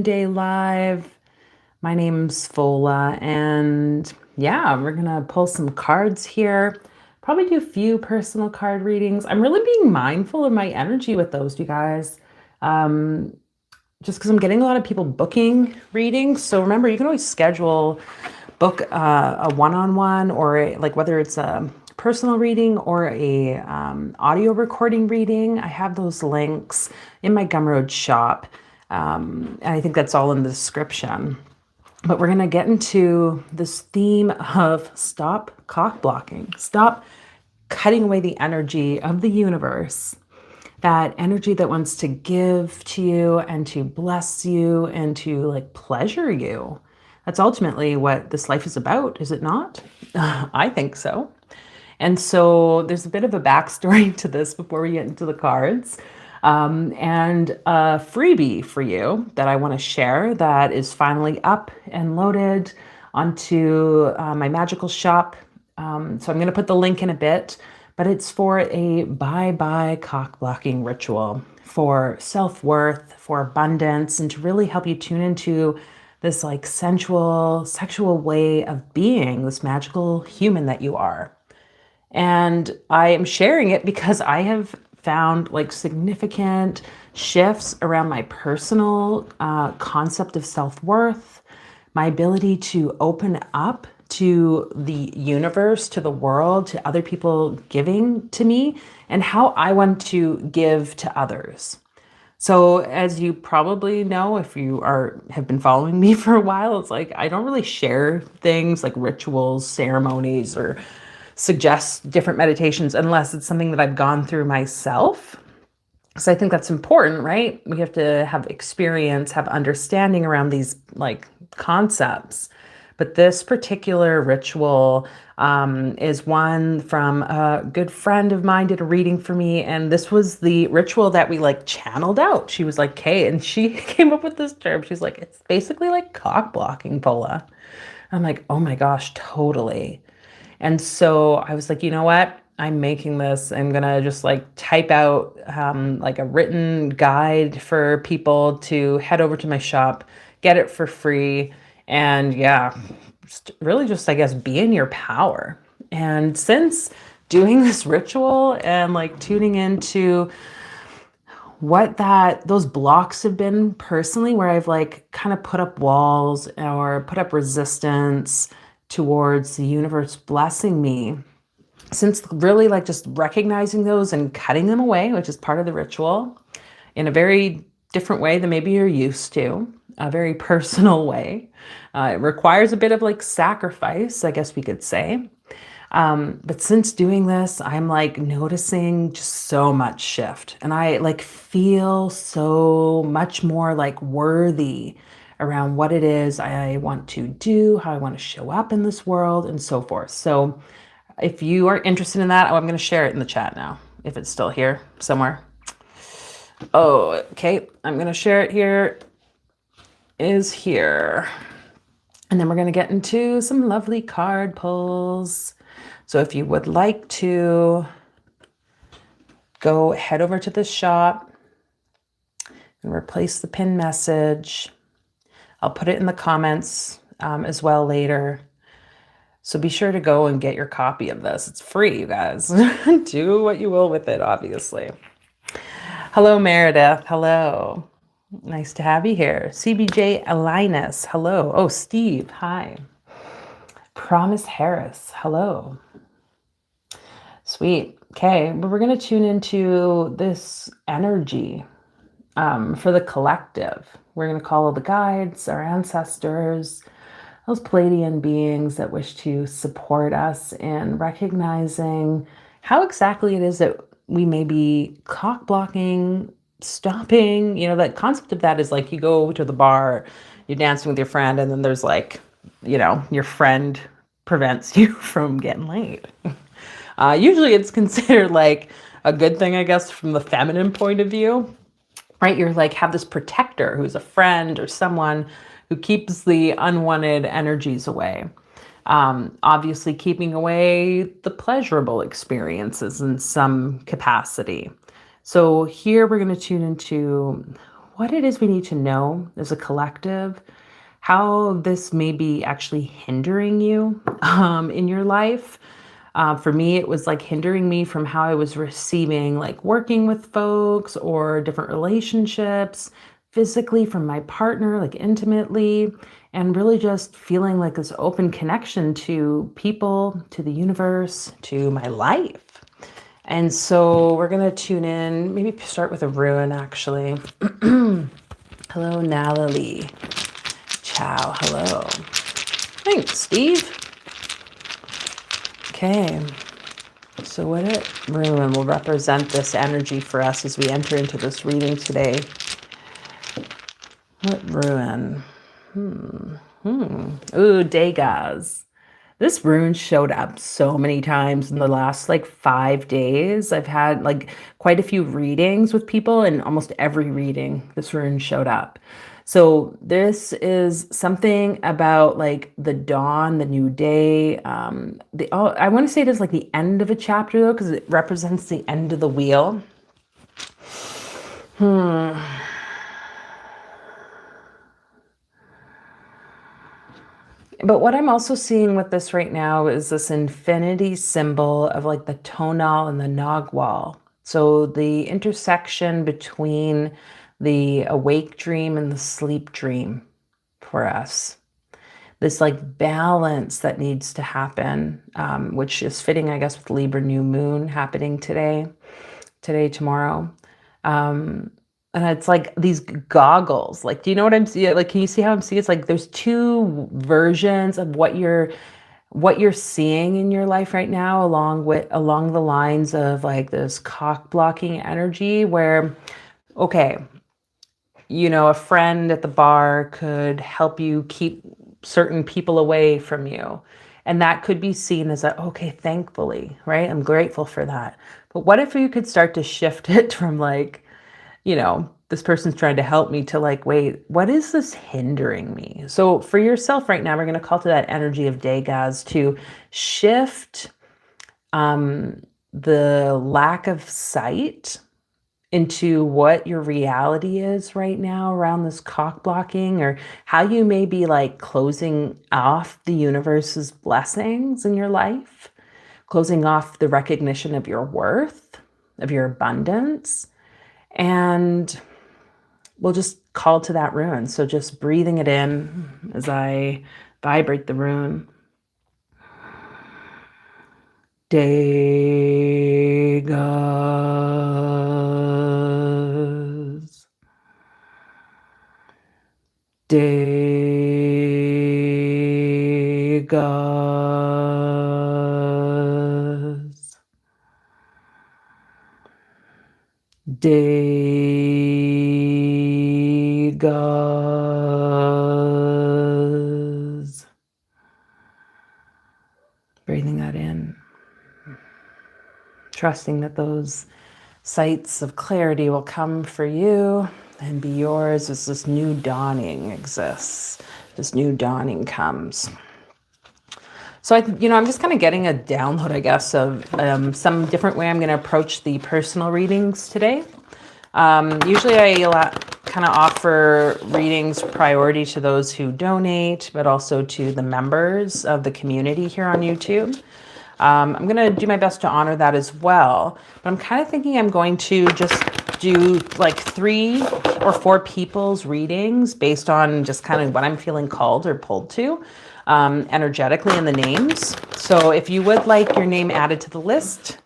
Day Live. My name's Fola, and yeah, we're gonna pull some cards here. Probably do a few personal card readings. I'm really being mindful of my energy with those, you guys. Um, just because I'm getting a lot of people booking readings. So remember, you can always schedule, book a one-on-one or like whether it's a personal reading or a audio recording reading. I have those links in my Gumroad shop. And I think that's all in the description. But we're going to get into this theme of stop cock blocking, stop cutting away the energy of the universe, that energy that wants to give to you and to bless you and to like pleasure you. That's ultimately what this life is about, is it not? I think so. And so there's a bit of a backstory to this before we get into the cards. And a freebie for you that I want to share that is finally up and loaded onto my magical shop. So I'm going to put the link in a bit, but it's for a bye-bye cock blocking ritual for self-worth, for abundance, and to really help you tune into this like sensual, sexual way of being, this magical human that you are. And I am sharing it because I have found like significant shifts around my personal concept of self-worth, my ability to open up to the universe, to the world, to other people giving to me, and how I want to give to others. So as you probably know, if you have been following me for a while, it's like I don't really share things like rituals, ceremonies, or suggest different meditations unless it's something that I've gone through myself. So I think that's important, right? We have to have experience, have understanding around these like concepts. But this particular ritual is one from a good friend of mine did a reading for me. And this was the ritual that we like channeled out. She was like, "Kay," and she came up with this term. She's like, "It's basically like cock blocking, Pola." I'm like, "Oh my gosh, totally." And so I was like, you know what? I'm making this. I'm gonna just like type out like a written guide for people to head over to my shop, get it for free, and yeah, really just I guess be in your power. And since doing this ritual and like tuning into what those blocks have been personally, where I've like kind of put up walls or put up resistance towards the universe blessing me, since really like just recognizing those and cutting them away, which is part of the ritual in a very different way than maybe you're used to, a very personal way. It requires a bit of like sacrifice, I guess we could say. But since doing this, I'm like noticing just so much shift, and I like feel so much more like worthy around what it is I want to do, how I want to show up in this world, and so forth. So if you are interested in that, I'm going to share it in the chat now, if it's still here somewhere. Oh, okay. I'm going to share it here. Is here. And then we're going to get into some lovely card pulls. So if you would like to go head over to the shop and replace the pin message, I'll put it in the comments as well later. So be sure to go and get your copy of this. It's free, you guys. Do what you will with it, obviously. Hello, Meredith. Hello. Nice to have you here. CBJ Alinus. Hello. Oh, Steve. Hi. Promise Harris. Hello. Sweet. Okay, but we're going to tune into this energy for the collective. We're going to call the guides, our ancestors, those Pleiadian beings that wish to support us in recognizing how exactly it is that we may be cock blocking, stopping. You know, that concept of that is like you go to the bar, you're dancing with your friend, and then there's like, you know, your friend prevents you from getting laid. Usually it's considered like a good thing, I guess, from the feminine point of view, right? You're like have this protector who's a friend or someone who keeps the unwanted energies away. Obviously keeping away the pleasurable experiences in some capacity. So here we're going to tune into what it is we need to know as a collective, how this may be actually hindering you in your life. For me, it was like hindering me from how I was receiving, like working with folks or different relationships, physically from my partner, like intimately, and really just feeling like this open connection to people, to the universe, to my life. And so we're going to tune in, maybe start with a rune actually. Hello, Natalie. Ciao, hello. Thanks, Steve. Okay. So what rune will represent this energy for us as we enter into this reading today? What rune? Ooh, Degas. This rune showed up so many times in the last like 5 days. I've had like quite a few readings with people, and almost every reading this rune showed up. So this is something about like the dawn, the new day. I want to say it is like the end of a chapter though, because it represents the end of the wheel. But what I'm also seeing with this right now is this infinity symbol of like the tonal and the nagwal. So the intersection between the awake dream and the sleep dream for us. This like balance that needs to happen, which is fitting, I guess, with Libra new moon happening today, tomorrow. And it's like these goggles, like, do you know what I'm seeing? Like, can you see how I'm seeing? It's like there's two versions of what you're seeing in your life right now, along the lines of like this cock blocking energy where, okay, a friend at the bar could help you keep certain people away from you. And that could be seen as okay, thankfully, right? I'm grateful for that. But what if you could start to shift it from like, this person's trying to help me to like, wait, what is this hindering me? So for yourself right now, we're going to call to that energy of Degas to shift the lack of sight into what your reality is right now around this cock blocking, or how you may be like closing off the universe's blessings in your life, closing off the recognition of your worth, of your abundance. And we'll just call to that rune. So just breathing it in as I vibrate the rune. Degas. Degas. Degas. Breathing that in. Trusting that those sights of clarity will come for you and be yours as this new dawning exists. This new dawning comes. So I'm just kind of getting a download, I guess, of some different way I'm going to approach the personal readings today. Usually I kind of offer readings priority to those who donate, but also to the members of the community here on YouTube. I'm going to do my best to honor that as well. But I'm kind of thinking I'm going to just do like 3 or 4 people's readings based on just kind of what I'm feeling called or pulled to energetically in the names. So if you would like your name added to the list,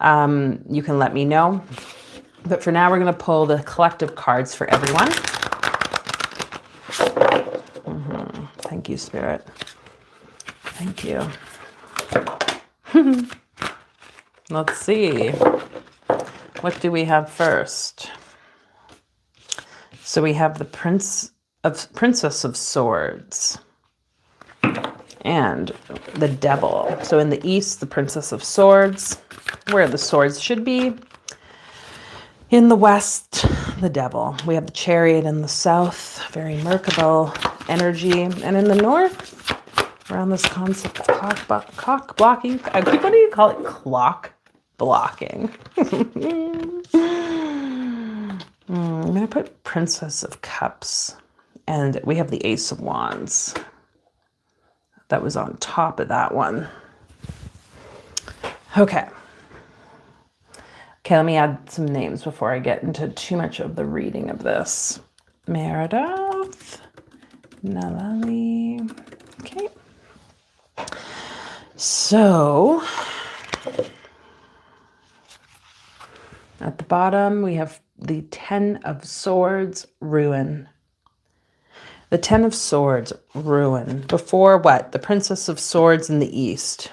you can let me know. But for now, we're going to pull the collective cards for everyone. Thank you, Spirit. Thank you. Let's see. What do we have first? So we have the Princess of Swords and the Devil. So in the East, the Princess of Swords, where the swords should be. In the West, the Devil. We have the Chariot in the South, very Merkabah energy. And in the North, around this concept of cock blocking. What do you call it? Clock blocking. I'm going to put Princess of Cups. And we have the Ace of Wands. That was on top of that one. Okay. Okay, let me add some names before I get into too much of the reading of this. Meredith, Nalali. Okay. So, at the bottom, we have the Ten of Swords, ruin. The Ten of Swords, ruin. Before what? The Princess of Swords in the East.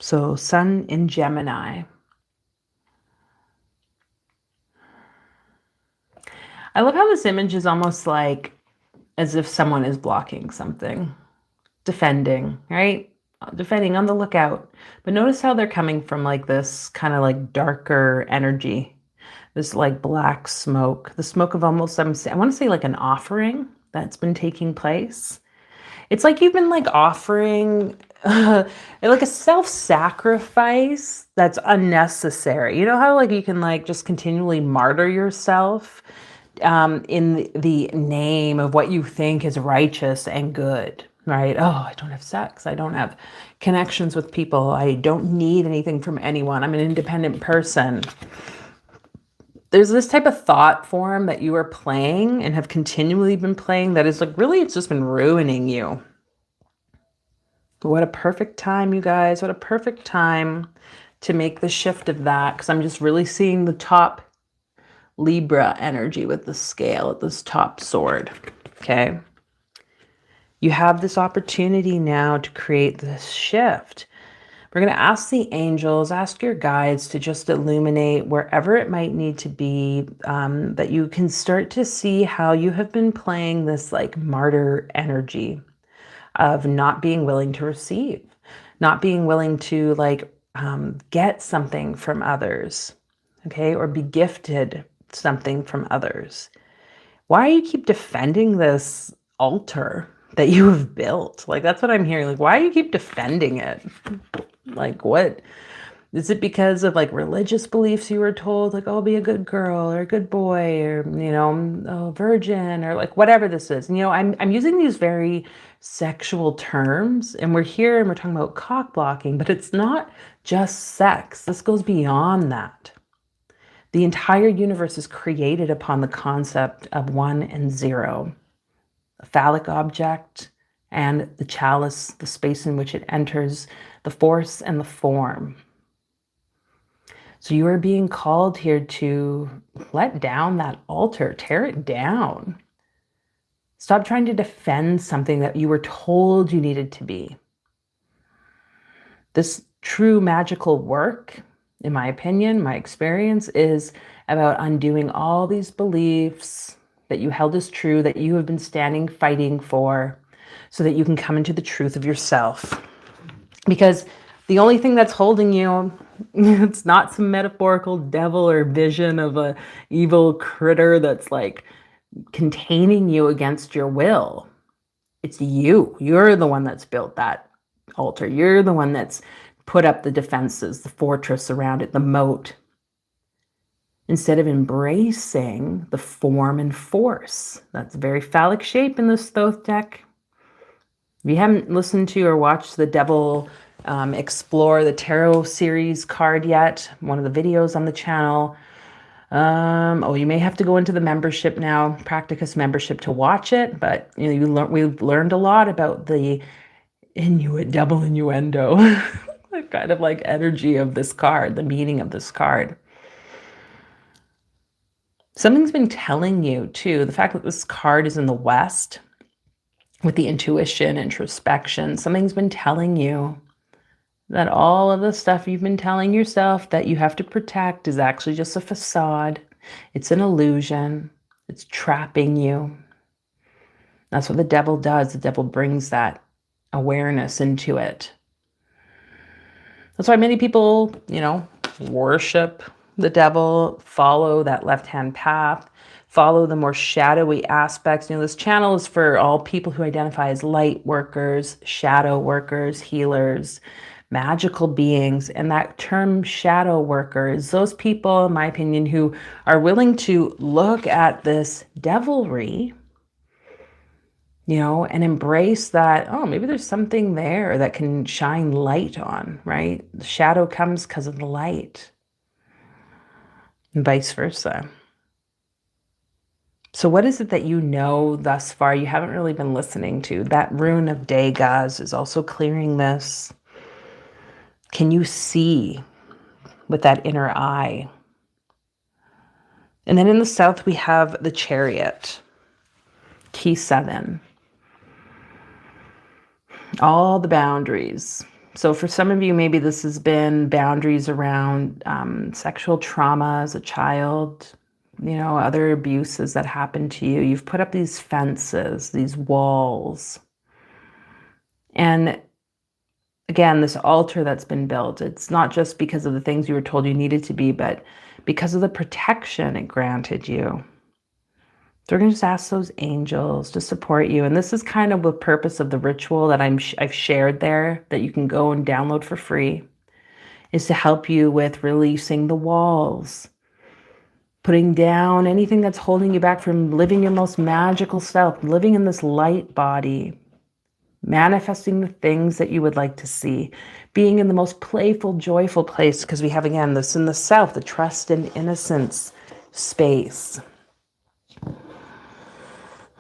So Sun in Gemini. I love how this image is almost like as if someone is blocking something. Defending, right? Defending, on the lookout. But notice how they're coming from like this kind of like darker energy. This like black smoke. The smoke of almost, I want to say like an offering that's been taking place. It's like you've been like offering like a self-sacrifice that's unnecessary. You know how like you can like just continually martyr yourself in the name of what you think is righteous and good, right? Oh, I don't have sex. I don't have connections with people. I don't need anything from anyone. I'm an independent person. There's this type of thought form that you are playing and have continually been playing that is like really, it's just been ruining you. What a perfect time, you guys. What a perfect time to make the shift of that, because I'm just really seeing the top Libra energy with the scale at this top sword, okay? You have this opportunity now to create this shift. We're going to ask the angels, ask your guides to just illuminate wherever it might need to be, that you can start to see how you have been playing this like martyr energy of not being willing to receive, not being willing to like get something from others, okay, or be gifted something from others. Why do you keep defending this altar that you have built? Like, that's what I'm hearing. Like, why do you keep defending it? Like, what? Is it because of like religious beliefs you were told, like, oh, be a good girl or a good boy, or, you know, oh, virgin, or like whatever this is? And, you know, I'm using these very sexual terms, and we're here and we're talking about cock blocking, but it's not just sex. This goes beyond that. The entire universe is created upon the concept of 1 and 0, a phallic object and the chalice, the space in which it enters, the force and the form. So you are being called here to let down that altar, tear it down. Stop trying to defend something that you were told you needed to be. This true magical work, in my opinion, my experience, is about undoing all these beliefs that you held as true, that you have been standing, fighting for, so that you can come into the truth of yourself. Because the only thing that's holding you, it's not some metaphorical devil or vision of a evil critter that's like containing you against your will. It's you. You're the one that's built that altar. You're the one that's put up the defenses, the fortress around it, the moat, instead of embracing the form and force. That's a very phallic shape in this Thoth deck. If you haven't listened to or watched the Devil Explore the Tarot series card yet, one of the videos on the channel, you may have to go into the membership now, Practicus membership, to watch it. But you know, we've learned a lot about the double innuendo, the kind of like energy of this card, the meaning of this card. Something's been telling you too, the fact that this card is in the West with the intuition, introspection, something's been telling you that all of the stuff you've been telling yourself that you have to protect is actually just a facade. It's an illusion. It's trapping you. That's what the devil does. The devil brings that awareness into it. That's why many people, you know, worship the devil, follow that left-hand path, follow the more shadowy aspects. This channel is for all people who identify as light workers, shadow workers, healers, magical beings. And that term shadow worker is those people, in my opinion, who are willing to look at this devilry, and embrace that, oh, maybe there's something there that can shine light on, right? The shadow comes because of the light, and vice versa. So what is it that thus far you haven't really been listening to? That rune of Degas is also clearing this. Can you see with that inner eye? And then in the south, we have the Chariot, key 7. All the boundaries. So for some of you, maybe this has been boundaries around sexual trauma as a child, other abuses that happened to you. You've put up these fences, these walls. And again, this altar that's been built, it's not just because of the things you were told you needed to be, but because of the protection it granted you. So we're going to just ask those angels to support you. And this is kind of the purpose of the ritual that I've shared there, that you can go and download for free, is to help you with releasing the walls, putting down anything that's holding you back from living your most magical self, living in this light body, manifesting the things that you would like to see, being in the most playful, joyful place, because we have, again, this in the south, the trust and innocence space.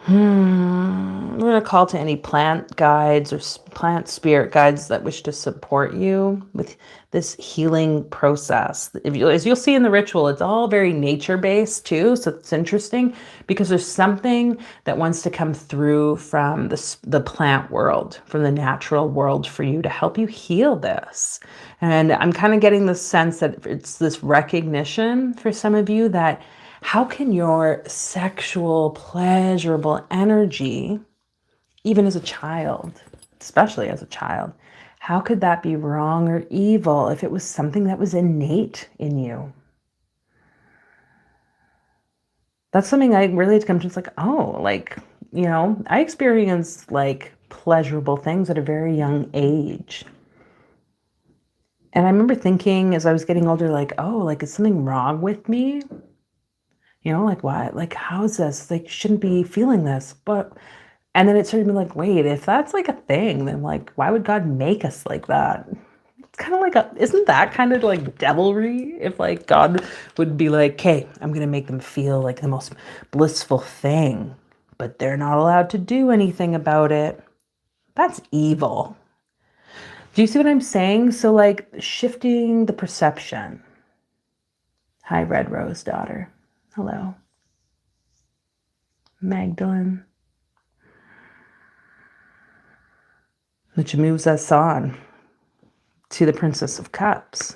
We're going to call to any plant guides or plant spirit guides that wish to support you with this healing process. As you'll see in the ritual, it's all very nature-based too, so it's interesting because there's something that wants to come through from the plant world, from the natural world for you to help you heal this. And I'm kind of getting the sense that it's this recognition for some of you that how can your sexual, pleasurable energy, even as a child, especially as a child, how could that be wrong or evil if it was something that was innate in you? That's something I really had to come to. It's like, oh, I experienced pleasurable things at a very young age. And I remember thinking as I was getting older, is something wrong with me? What? How is this? Shouldn't be feeling this. And then it started to be wait, if that's a thing, then why would God make us like that? It's kind of isn't that kind of devilry? If God would be okay, I'm going to make them feel the most blissful thing, but they're not allowed to do anything about it. That's evil. Do you see what I'm saying? So shifting the perception. Hi, Red Rose daughter. Hello. Magdalene. Which moves us on to the Princess of Cups.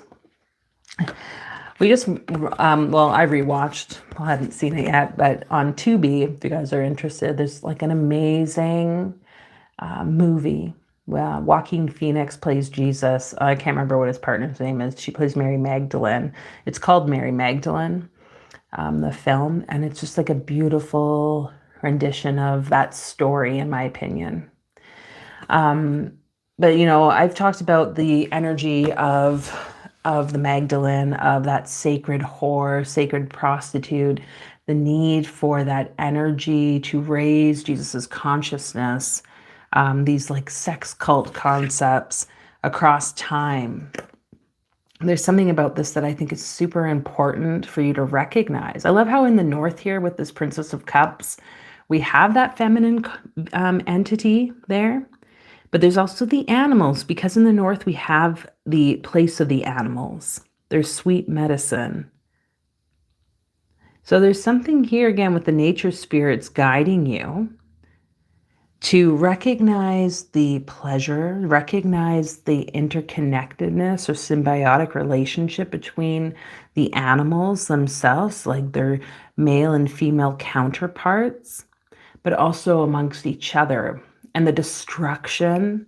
We just, I rewatched, I hadn't seen it yet, but on Tubi, if you guys are interested, there's an amazing movie. Joaquin Phoenix plays Jesus. I can't remember what his partner's name is. She plays Mary Magdalene. It's called Mary Magdalene. The film, and it's just a beautiful rendition of that story, in my opinion. But I've talked about the energy of the Magdalene, of that sacred whore, sacred prostitute, the need for that energy to raise Jesus's consciousness, these sex cult concepts across time. There's something about this that I think is super important for you to recognize. I love how in the north here with this Princess of Cups, we have that feminine entity there, but there's also the animals, because in the north we have the place of the animals. There's sweet medicine. So there's something here again with the nature spirits guiding you to recognize the pleasure, recognize the interconnectedness or symbiotic relationship between the animals themselves, their male and female counterparts, but also amongst each other. And the destruction,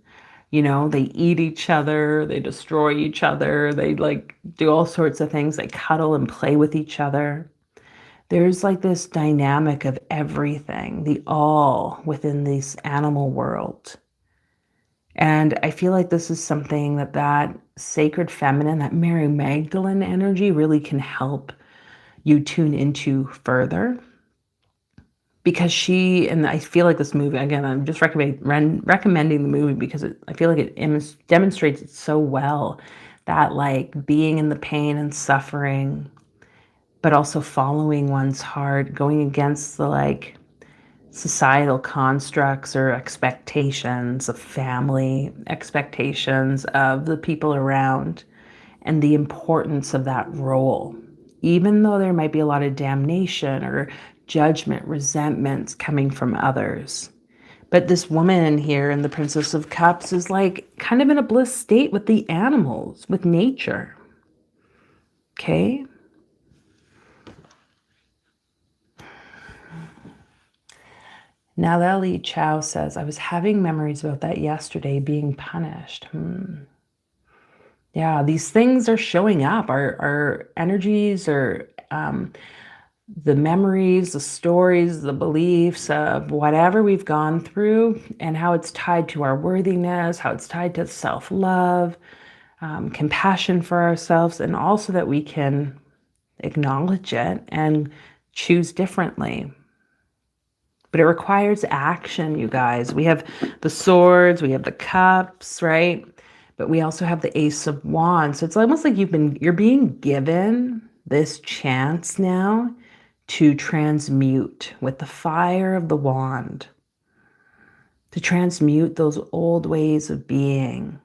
they eat each other, they destroy each other, they do all sorts of things, they cuddle and play with each other. there's like this dynamic of everything, the all within this animal world. And I feel like this is something that sacred feminine, that Mary Magdalene energy really can help you tune into further. Because and I feel like this movie, again, I'm just recommending the movie because I feel like it demonstrates it so well, that like being in the pain and suffering, but also following one's heart, going against the like societal constructs or expectations of family, expectations of the people around, and the importance of that role. Even though there might be a lot of damnation or judgment, resentments coming from others. But this woman here in the Princess of Cups is like kind of in a bliss state with the animals, with nature. Okay? Naleli Chow says, I was having memories about that yesterday, being punished. Yeah, these things are showing up. Our energies are the memories, the stories, the beliefs of whatever we've gone through, and how it's tied to our worthiness, how it's tied to self-love, compassion for ourselves, and also that we can acknowledge it and choose differently. But it requires action, you guys. We have the swords, we have the cups, right? But we also have the Ace of Wands. So it's almost like you're being given this chance now to transmute with the fire of the wand, to transmute those old ways of being,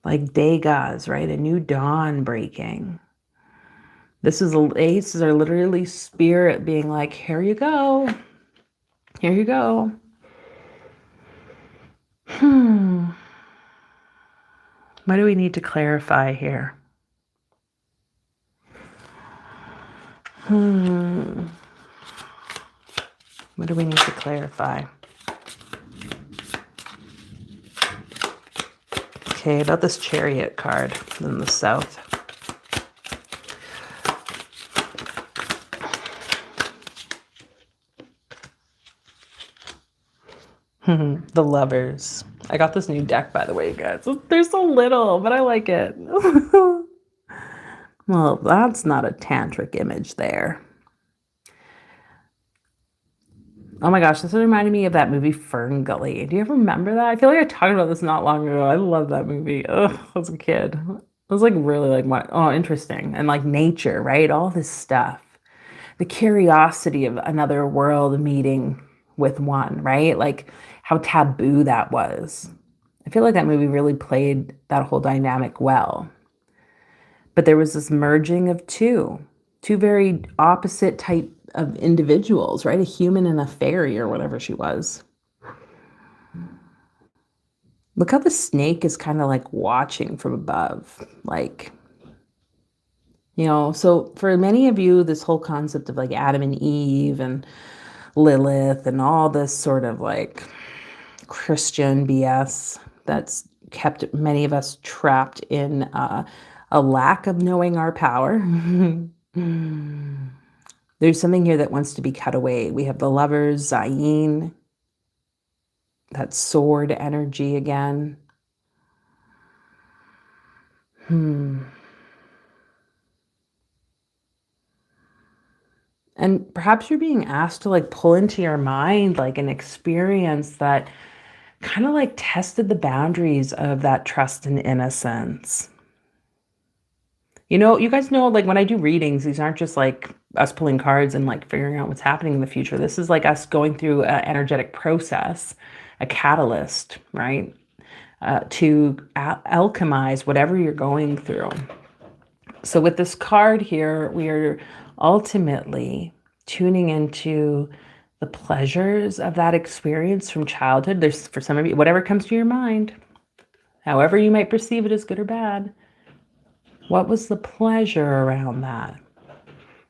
like Degas, right? A new dawn breaking. Aces are literally spirit being like, here you go. Here you go. What do we need to clarify here? What do we need to clarify? Okay, about this Chariot card in the South. The Lovers. I got this new deck, by the way, guys. They're so little, but I like it. Well, that's not a tantric image there. Oh my gosh, this reminded me of that movie Fern Gully. Do you ever remember that? I feel like I talked about this not long ago. I love that movie. Ugh, as a kid. It was like really like what? Oh, interesting. And like nature, right? All this stuff. The curiosity of another world meeting with one, right? Like how taboo that was. I feel like that movie really played that whole dynamic well. But there was this merging of two very opposite type of individuals, right? A human and a fairy or whatever she was. Look how the snake is kind of like watching from above. Like, so for many of you, this whole concept of like Adam and Eve and Lilith and all this sort of like Christian BS that's kept many of us trapped in a lack of knowing our power. There's something here that wants to be cut away. We have the Lovers, Zayn, that sword energy again. And perhaps you're being asked to like pull into your mind like an experience that kind of like tested the boundaries of that trust and innocence. You guys know, like when I do readings, these aren't just like us pulling cards and like figuring out what's happening in the future. This is like us going through an energetic process, a catalyst, right? To alchemize whatever you're going through. So with this card here, we are ultimately tuning into the pleasures of that experience from childhood. There's, for some of you, whatever comes to your mind, however you might perceive it as good or bad. What was the pleasure around that?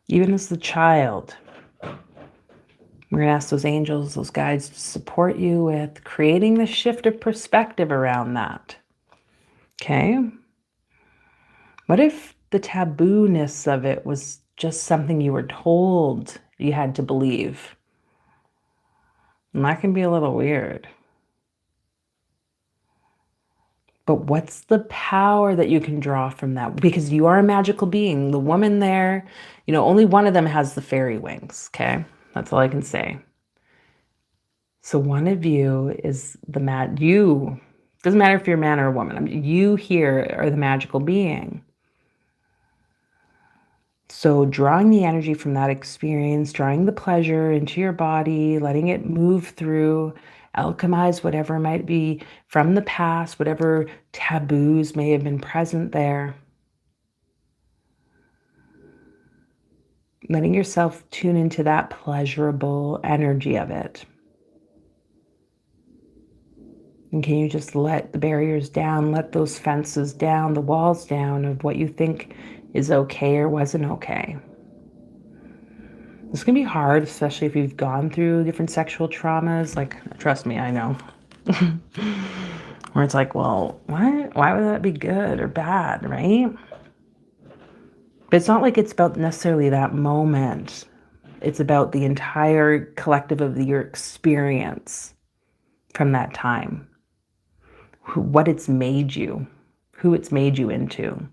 Even as the child, we're going to ask those angels, those guides to support you with creating the shift of perspective around that. Okay? What if the tabooness of it was just something you were told you had to believe. And that can be a little weird. But what's the power that you can draw from that? Because you are a magical being. The woman there, only one of them has the fairy wings, okay? That's all I can say. So one of you is you, doesn't matter if you're a man or a woman, you here are the magical being. So drawing the energy from that experience, drawing the pleasure into your body, letting it move through, alchemize whatever might be from the past, whatever taboos may have been present there. Letting yourself tune into that pleasurable energy of it. And can you just let the barriers down, let those fences down, the walls down of what you think is okay or wasn't okay? It's going to be hard, especially if you've gone through different sexual traumas. Like, trust me, I know. Where it's like, well, what? Why would that be good or bad, right? But it's not like it's about necessarily that moment. It's about the entire collective of your experience from that time. What it's made you, who it's made you into.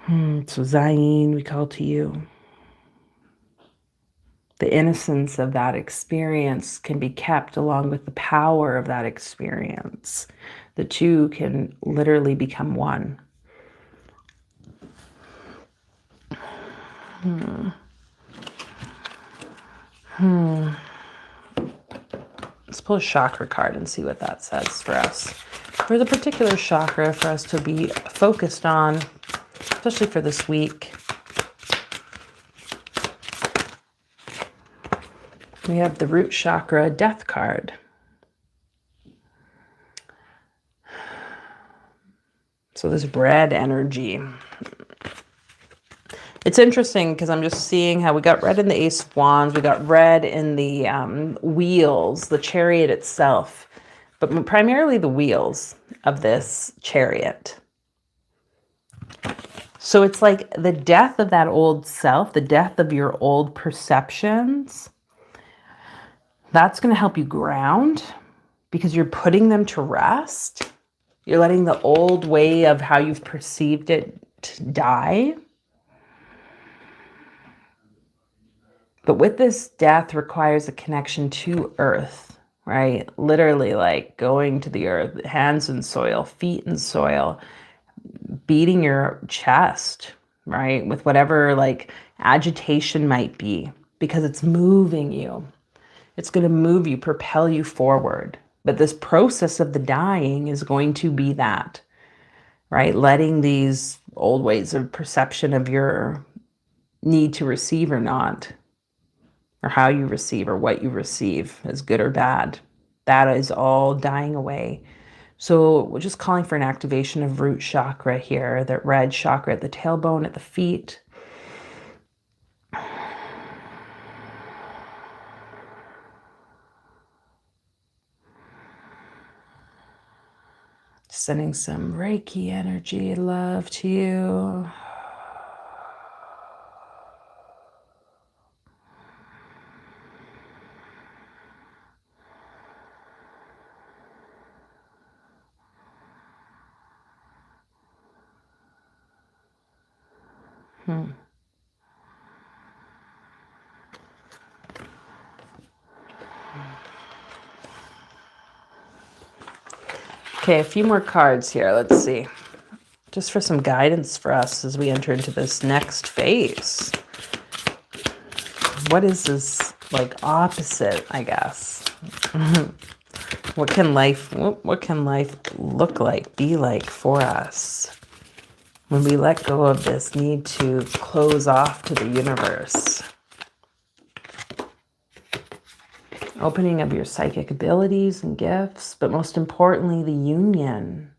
So Zayn, we call to you. The innocence of that experience can be kept along with the power of that experience. The two can literally become one. Let's pull a chakra card and see what that says for us. There's a particular chakra for us to be focused on, especially for this week. We have the root chakra death card. So this red energy. It's interesting because I'm just seeing how we got red in the Ace of Wands. We got red in the wheels, the chariot itself, but primarily the wheels of this chariot. So it's like the death of that old self, the death of your old perceptions. That's going to help you ground because you're putting them to rest. You're letting the old way of how you've perceived it die. But with this, death requires a connection to earth, right? Literally like going to the earth, hands in soil, feet in soil, beating your chest, right? With whatever like agitation might be, because it's moving you. It's going to move you, propel you forward. But this process of the dying is going to be that, right? Letting these old ways of perception of your need to receive or not, or how you receive or what you receive as good or bad, that is all dying away. So we're just calling for an activation of root chakra here, that red chakra at the tailbone, at the feet. Sending some Reiki energy, love to you. Okay, a few more cards here. Let's see. Just for some guidance for us as we enter into this next phase. What is this like opposite, I guess? What can life look like, be like for us when we let go of this need to close off to the universe? Opening of your psychic abilities and gifts, but most importantly, the union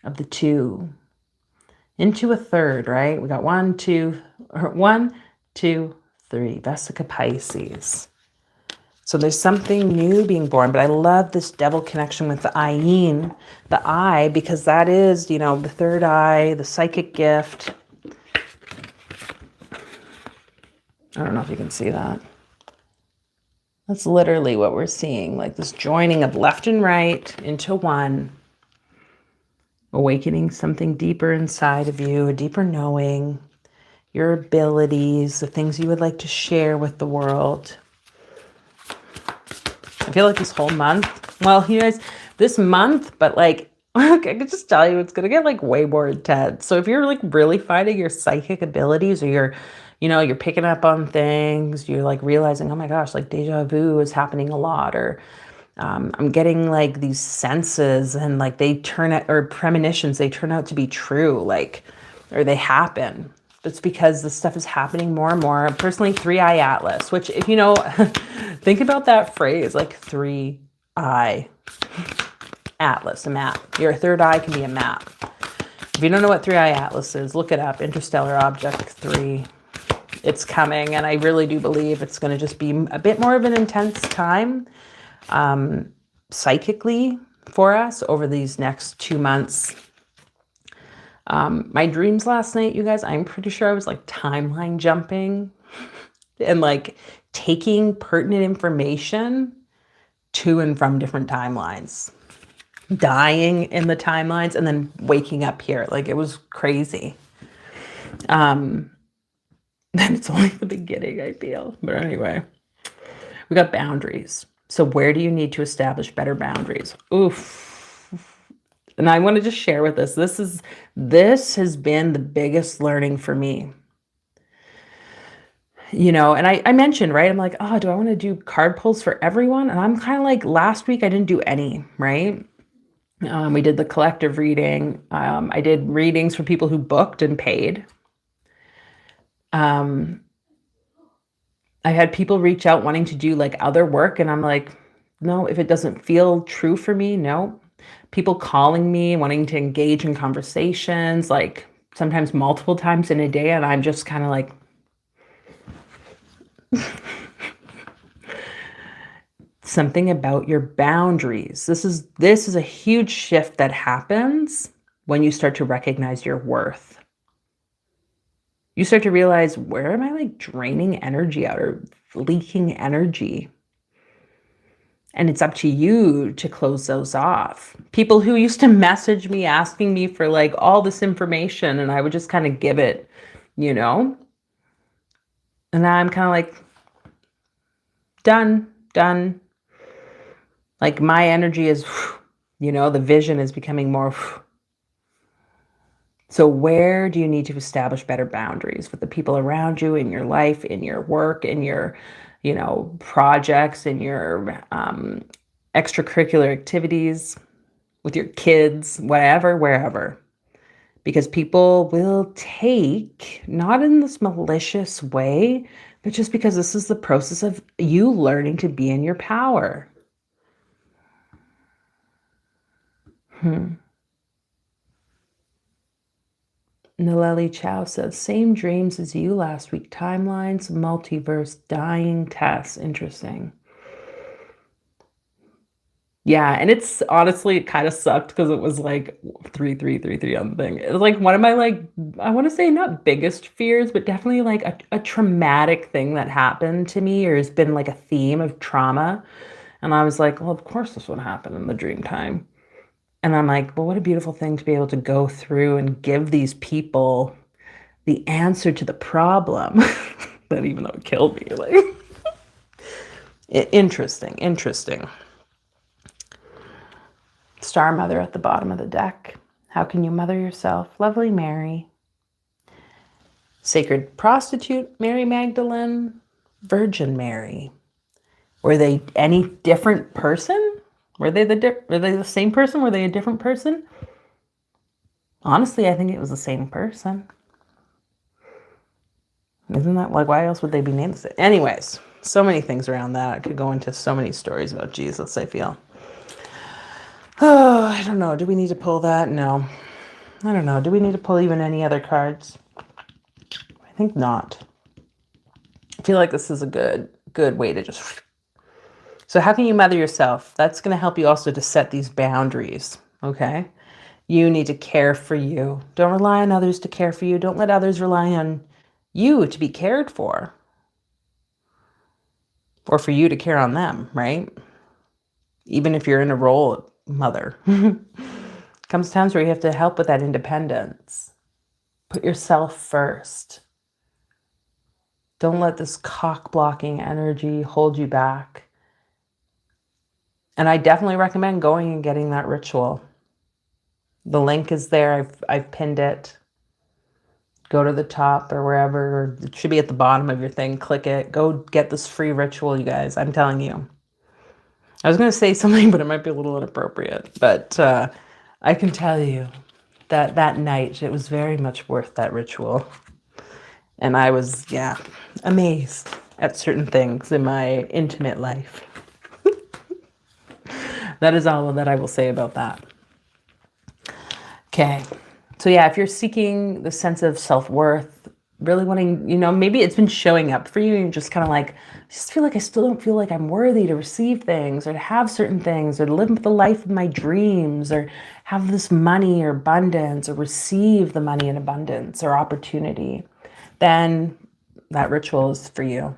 of the two into a third, right? We got 1, 2, 3, Vesica Pisces. So there's something new being born, but I love this devil connection with the Ayin, the eye, because that is, the third eye, the psychic gift. I don't know if you can see that. That's literally what we're seeing, like this joining of left and right into one, awakening something deeper inside of you, a deeper knowing, your abilities, the things you would like to share with the world. I feel like this whole month, well, you guys, this month, but like, I could just tell you, it's going to get like way more intense. So if you're like really finding your psychic abilities, or you're picking up on things, you're like realizing, oh my gosh, like deja vu is happening a lot, or I'm getting like these senses and like they turn out, or premonitions, they turn out to be true, like, or they happen. It's because this stuff is happening more and more. Personally, 3-eye atlas, which if think about that phrase, like 3-eye atlas, a map. Your third eye can be a map. If you don't know what 3-eye atlas is, look it up. Interstellar Object 3. It's coming, and I really do believe it's going to just be a bit more of an intense time psychically for us over these next 2 months. My dreams last night, you guys, I'm pretty sure I was like timeline jumping and like taking pertinent information to and from different timelines, dying in the timelines and then waking up here. Like it was crazy. Then it's only the beginning, I feel. But anyway, we got boundaries. So where do you need to establish better boundaries? Oof. And I want to just share with this. This has been the biggest learning for me. And I mentioned, right? I'm like, oh, do I want to do card pulls for everyone? And I'm kind of like, last week I didn't do any, right? We did the collective reading. I did readings for people who booked and paid. I had people reach out wanting to do like other work, and I'm like, no, if it doesn't feel true for me, no. People calling me, wanting to engage in conversations, like sometimes multiple times in a day, and I'm just kind of like, something about your boundaries. This is a huge shift that happens when you start to recognize your worth. You start to realize, where am I like draining energy out or leaking energy? And it's up to you to close those off. People who used to message me asking me for like all this information, and I would just kind of give it, And now I'm kind of like, done. Like my energy is, the vision is becoming more. So where do you need to establish better boundaries with the people around you, in your life, in your work, in your, projects, in your extracurricular activities, with your kids, whatever, wherever? Because people will take, not in this malicious way, but just because this is the process of you learning to be in your power. Naleli Chow says, same dreams as you last week. Timelines, multiverse, dying tests. Interesting. Yeah, and it's honestly, it kind of sucked because it was like 3 on the thing. It was like one of my like, I want to say not biggest fears, but definitely like a traumatic thing that happened to me, or has been like a theme of trauma. And I was like, well, of course this would happen in the dream time. And I'm like, well, what a beautiful thing to be able to go through and give these people the answer to the problem. That even though it killed me, like, interesting. Star Mother at the bottom of the deck. How can you mother yourself? Lovely Mary. Sacred Prostitute, Mary Magdalene. Virgin Mary. Were they any different person? Were they the same person? Were they a different person? Honestly, I think it was the same person. Isn't that like, why else would they be named the same? Anyways, so many things around that. I could go into so many stories about Jesus, I feel. Oh, I don't know. Do we need to pull that? No. I don't know. Do we need to pull even any other cards? I think not. I feel like this is a good way to just... So how can you mother yourself? That's going to help you also to set these boundaries, okay? You need to care for you. Don't rely on others to care for you. Don't let others rely on you to be cared for. or for you to care on them, right? Even if you're in a role of mother. Comes times where you have to help with that independence. Put yourself first. Don't let this cock-blocking energy hold you back. And I definitely recommend going and getting that ritual. The link is there. I've pinned it. Go to the top or wherever. Or it should be at the bottom of your thing. Click it. Go get this free ritual, you guys. I'm telling you. I was going to say something, but it might be a little inappropriate. But I can tell you that that night, it was very much worth that ritual. And I was, amazed at certain things in my intimate life. That is all that I will say about that. Okay. So yeah, if you're seeking the sense of self-worth, really wanting, maybe it's been showing up for you and you're just kind of like, I just feel like I still don't feel like I'm worthy to receive things or to have certain things or to live the life of my dreams or have this money or abundance or receive the money in abundance or opportunity, then that ritual is for you.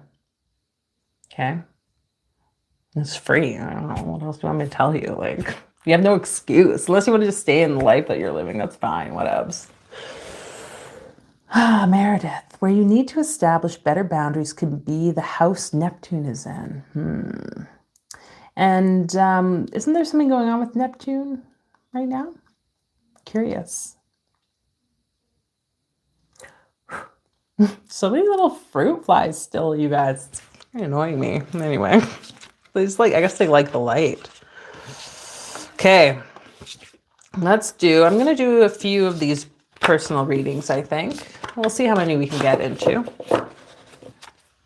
Okay? It's free. I don't know. What else do you want me to tell you? Like, you have no excuse. Unless you want to just stay in the life that you're living, that's fine. Whatevs. Meredith, where you need to establish better boundaries could be the house Neptune is in. And isn't there something going on with Neptune right now? Curious. So many little fruit flies still, you guys. It's very annoying me. Anyway. I guess they like the light. Okay. I'm going to do a few of these personal readings, I think. We'll see how many we can get into.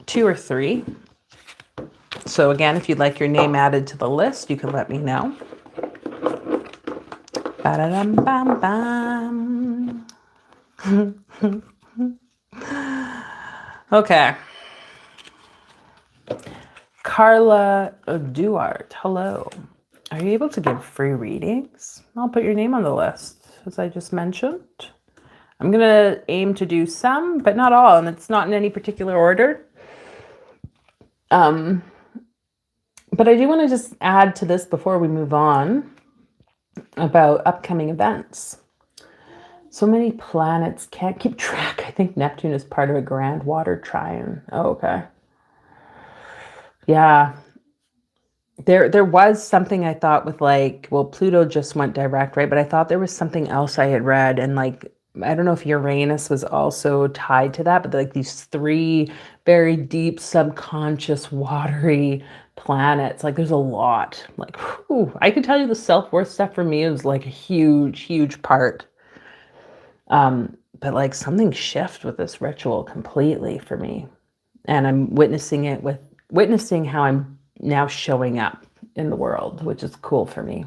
2 or 3. So again, if you'd like your name added to the list, you can let me know. Ba-da-dum-bam-bam. Okay. Carla Duart, hello. Are you able to give free readings? I'll put your name on the list, as I just mentioned. I'm going to aim to do some, but not all, and it's not in any particular order. But I do want to just add to this before we move on about upcoming events. So many planets can't keep track. I think Neptune is part of a grand water triune. Oh, okay. Yeah. There was something I thought with Pluto just went direct, right? But I thought there was something else I had read, and I don't know if Uranus was also tied to that, but these 3 very deep subconscious watery planets, there's a lot. I can tell you the self-worth stuff for me is a huge, huge part. But something shift with this ritual completely for me. And I'm witnessing how I'm now showing up in the world, which is cool for me.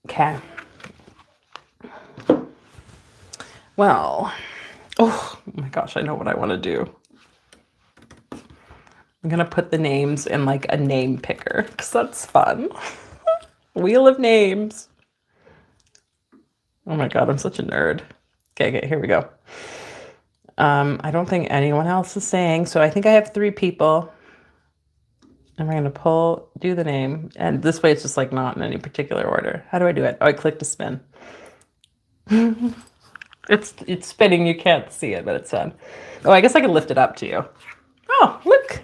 Okay. Well, oh my gosh, I know what I want to do. I'm going to put the names in a name picker because that's fun. Wheel of names. Oh my God, I'm such a nerd. Okay, here we go. I don't think anyone else is saying, so I think I have 3 people. And we're going to do the name. And this way it's just not in any particular order. How do I do it? Oh, I click to spin. It's spinning. You can't see it, but it's fun. Oh, I guess I can lift it up to you. Oh, look.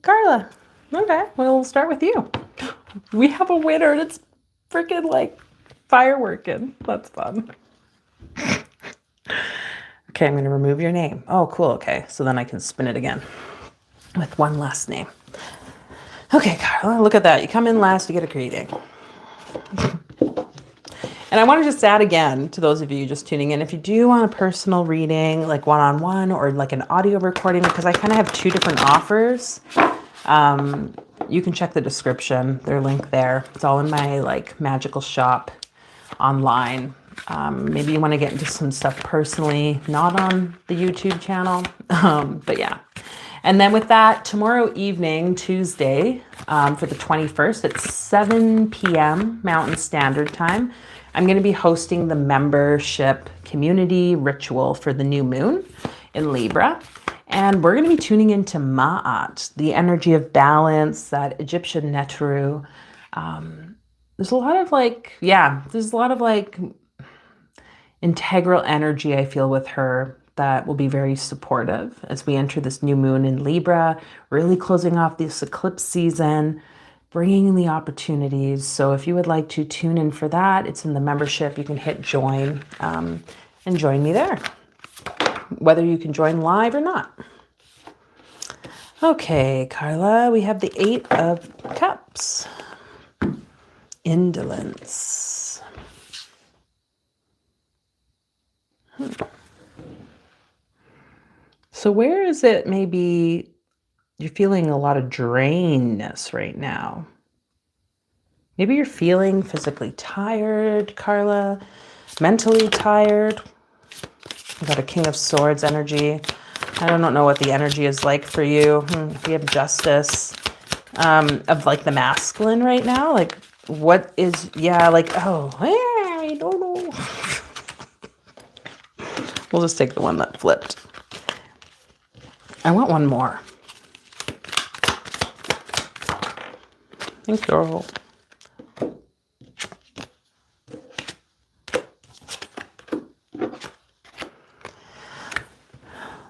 Carla. Okay, well, we'll start with you. We have a winner and it's freaking fireworking. That's fun. Okay, I'm going to remove your name. Oh, cool. Okay, so then I can spin it again with one last name. Okay, Carla, look at that. You come in last, you get a greeting. And I want to just add again to those of you just tuning in, if you do want a personal reading, one-on-one or an audio recording, because I kind of have 2 different offers, you can check the description. They're linked there. It's all in my magical shop online. Maybe you want to get into some stuff personally, not on the YouTube channel, but yeah. And then with that, tomorrow evening, Tuesday, for the 21st at 7 p.m. Mountain Standard Time, I'm going to be hosting the membership community ritual for the new moon in Libra. And we're going to be tuning into Ma'at, the energy of balance, that Egyptian Neteru. There's a lot of there's a lot of like integral energy I feel with her that will be very supportive as we enter this new moon in Libra, really closing off this eclipse season, bringing in the opportunities. So if you would like to tune in for that, it's in the membership. You can hit join and join me there, whether you can join live or not. Okay, Carla, we have the 8 of Cups. Indolence. So where is it maybe you're feeling a lot of drainedness right now? Maybe you're feeling physically tired, Carla, mentally tired. We've got a King of Swords energy. I don't know what the energy is like for you. We have Justice of like the masculine right now. Like what is, I don't know. We'll just take the one that flipped. I want one more. Thank you.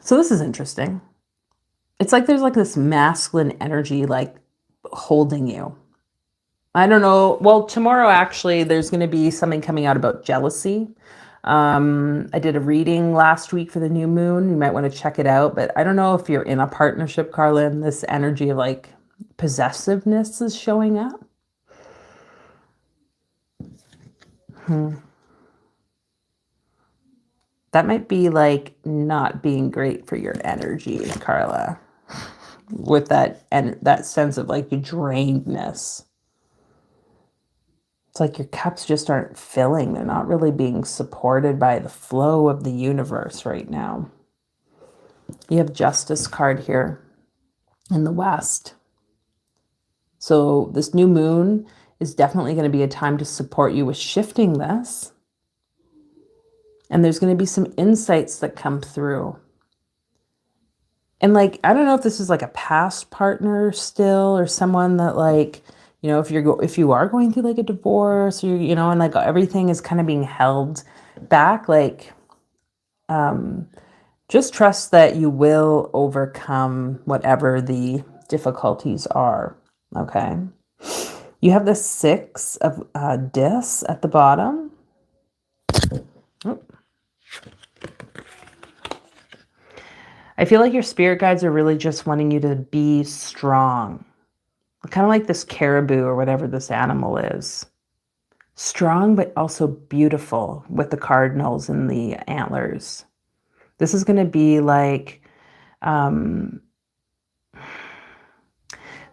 So this is interesting. It's like there's like this masculine energy like holding you. I don't know. Well, tomorrow actually there's going to be something coming out about jealousy. I did a reading last week for the new moon. You might want to check it out. But I don't know if you're in a partnership, Carla, and this energy of like possessiveness is showing up. That might be like not being great for your energy, Carla, with that sense of like drainedness. It's like your cups just aren't filling. They're not really being supported by the flow of the universe right now. You have Justice card here in the West. So this new moon is definitely going to be a time to support you with shifting this. And there's going to be some insights that come through. And like, I don't know if this is like a past partner still or someone that like, you know, if you are going through like a divorce or, you know, and like everything is kind of being held back, like, just trust that you will overcome whatever the difficulties are. Okay. You have the 6 of Dis at the bottom. Oh. I feel like your spirit guides are really just wanting you to be strong. Kind of like this caribou or whatever this animal is. Strong, but also beautiful with the cardinals and the antlers. This is going to be like,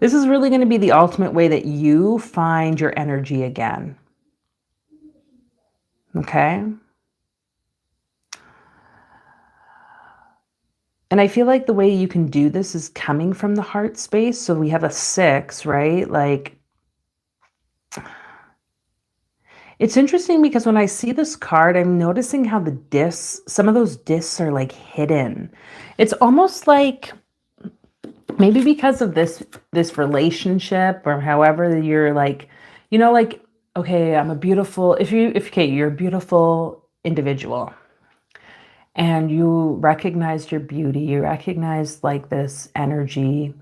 this is really going to be the ultimate way that you find your energy again. Okay? And I feel like the way you can do this is coming from the heart space. So we have a 6, right? Like, it's interesting because when I see this card, I'm noticing how the discs, some of those discs are like hidden. It's almost like maybe because of this relationship or however you're like, you know, like, okay, I'm a beautiful, you're a beautiful individual. And you recognized your beauty, you recognized like this energy,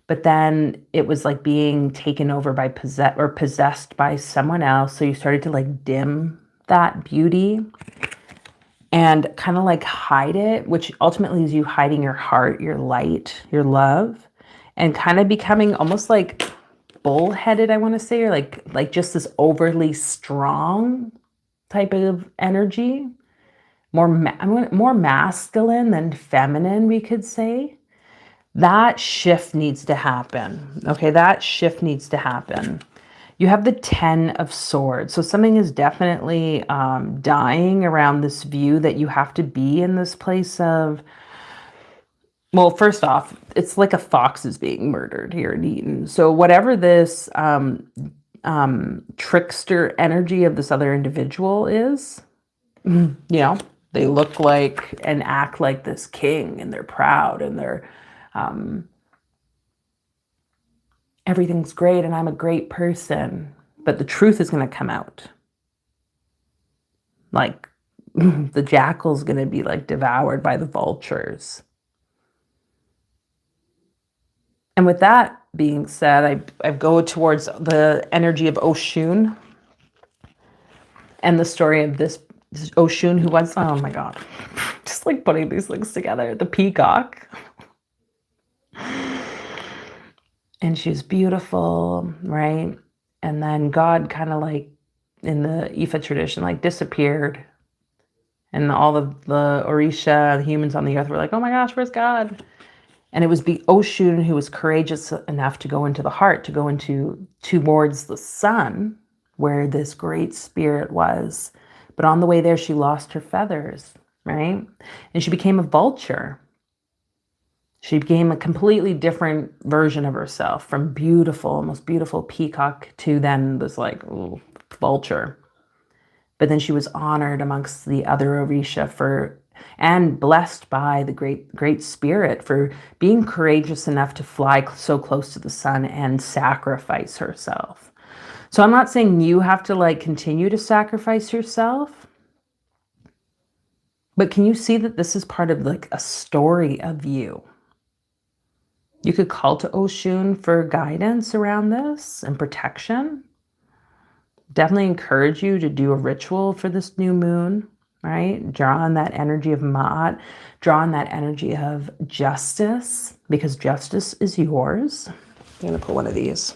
but then it was like being taken over by possessed by someone else. So you started to like dim that beauty and kind of like hide it, which ultimately is you hiding your heart, your light, your love, and kind of becoming almost like bullheaded, I want to say, or like just this overly strong type of energy. More masculine than feminine, we could say. That shift needs to happen. Okay, that shift needs to happen. You have the 10 of Swords. So something is definitely dying around this view that you have to be in this place of, well, first off, it's like a fox is being murdered here in Eden. So whatever this trickster energy of this other individual is, you know, They look like and act like this king, and they're proud, and they're everything's great, and I'm a great person. But the truth is going to come out. Like the jackal's going to be like devoured by the vultures. And with that being said, I go towards the energy of Oshun and the story of this Oshun who was, oh my God, just like putting these things together, the peacock. And she's beautiful, right? And then God kind of like in the Ifa tradition, like disappeared. And all of the Orisha, the humans on the earth were like, oh my gosh, where's God? And it was the Oshun who was courageous enough to go into the heart, to go towards the sun, where this great spirit was. But on the way there, she lost her feathers, right? And she became a vulture. She became a completely different version of herself, from beautiful, most beautiful peacock to then this like vulture. But then she was honored amongst the other Orisha and blessed by the great spirit for being courageous enough to fly so close to the sun and sacrifice herself. So I'm not saying you have to like continue to sacrifice yourself, but can you see that this is part of like a story of you? You could call to Oshun for guidance around this and protection. Definitely encourage you to do a ritual for this new moon, right? Draw on that energy of Ma'at, draw on that energy of justice, because justice is yours. I'm going to pull one of these.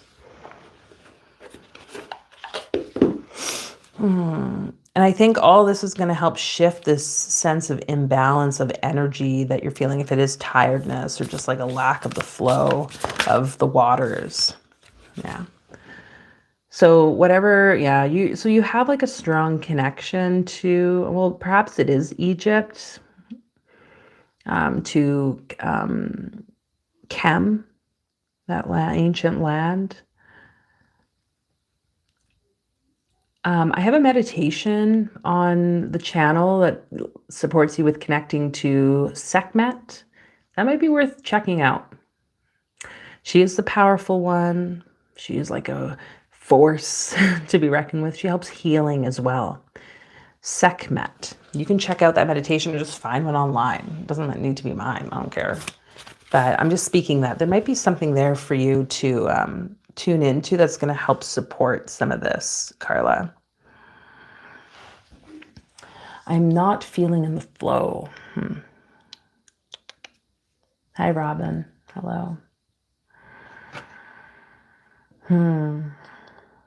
And I think all this is going to help shift this sense of imbalance of energy that you're feeling, if it is tiredness or just like a lack of the flow of the waters. Yeah. So whatever, yeah, you have like a strong connection to, well, perhaps it is Egypt, to Kem, that ancient land. I have a meditation on the channel that supports you with connecting to Sekhmet. That might be worth checking out. She is the powerful one. She is like a force to be reckoned with. She helps healing as well. Sekhmet. You can check out that meditation or just find one online. It doesn't need to be mine. I don't care. But I'm just speaking that there might be something there for you to tune into that's going to help support some of this, Carla. I'm not feeling in the flow. Hi, Robin. Hello.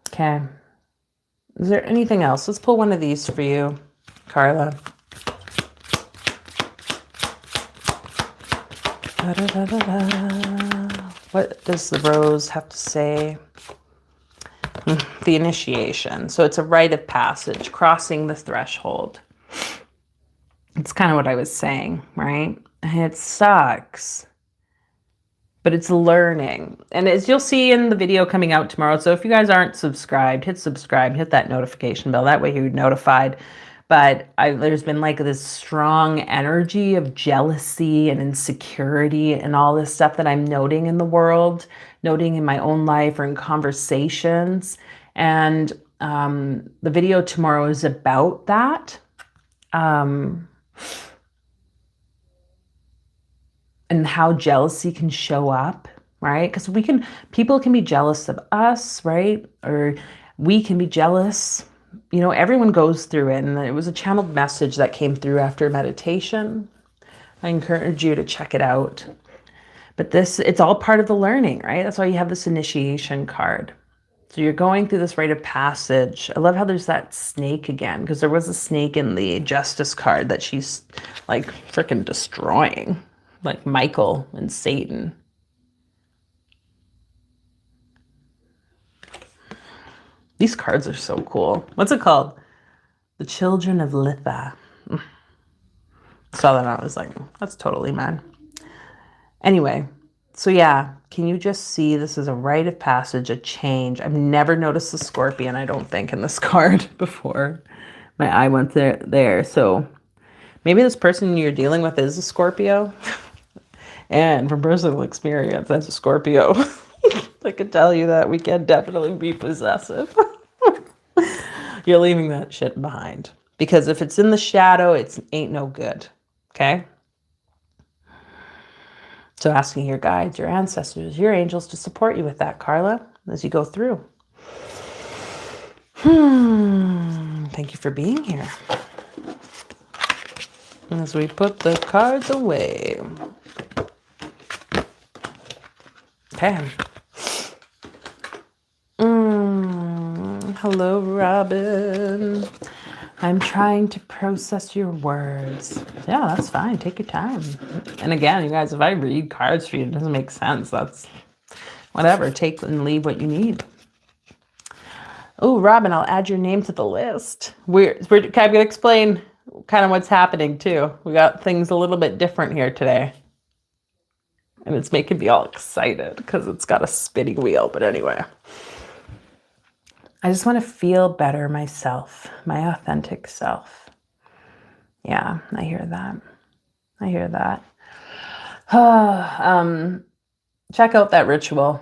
Okay. Is there anything else? Let's pull one of these for you, Carla. What does the rose have to say? The initiation. So it's a rite of passage, crossing the threshold. It's kind of what I was saying, right? It sucks, but it's learning. And as you'll see in the video coming out tomorrow, so if you guys aren't subscribed, hit subscribe, hit that notification bell. That way you're notified. But there's been like this strong energy of jealousy and insecurity and all this stuff that I'm noting in the world, noting in my own life or in conversations. And the video tomorrow is about that. And how jealousy can show up, right? Because people can be jealous of us, right? Or we can be jealous. You know, everyone goes through it. And it was a channeled message that came through after meditation. I encourage you to check it out. But it's all part of the learning, right? That's why you have this initiation card. So you're going through this rite of passage. I love how there's that snake again, because there was a snake in the justice card that she's like freaking destroying. Like Michael and Satan. These cards are so cool. What's it called? The Children of Litha. Saw that and I was like, that's totally mine. Anyway, so yeah, can you just see this is a rite of passage, a change. I've never noticed the scorpion, I don't think, in this card before. My eye went there. So Maybe this person you're dealing with is a Scorpio. And from personal experience, as a Scorpio, I can tell you that we can definitely be possessive. You're leaving that shit behind. Because if it's in the shadow, it ain't no good. Okay? So asking your guides, your ancestors, your angels to support you with that, Carla, as you go through. Thank you for being here. As we put the cards away. Okay. Hello, Robin. I'm trying to process your words. Yeah, that's fine. Take your time. And again, you guys, if I read cards for you, it doesn't make sense. That's whatever. Take and leave what you need. Oh, Robin, I'll add your name to the list. I'm going to explain kind of what's happening too. We got things a little bit different here today. And it's making me all excited because it's got a spinning wheel. But anyway, I just want to feel better myself, my authentic self. Yeah, I hear that. I hear that. Check out that ritual.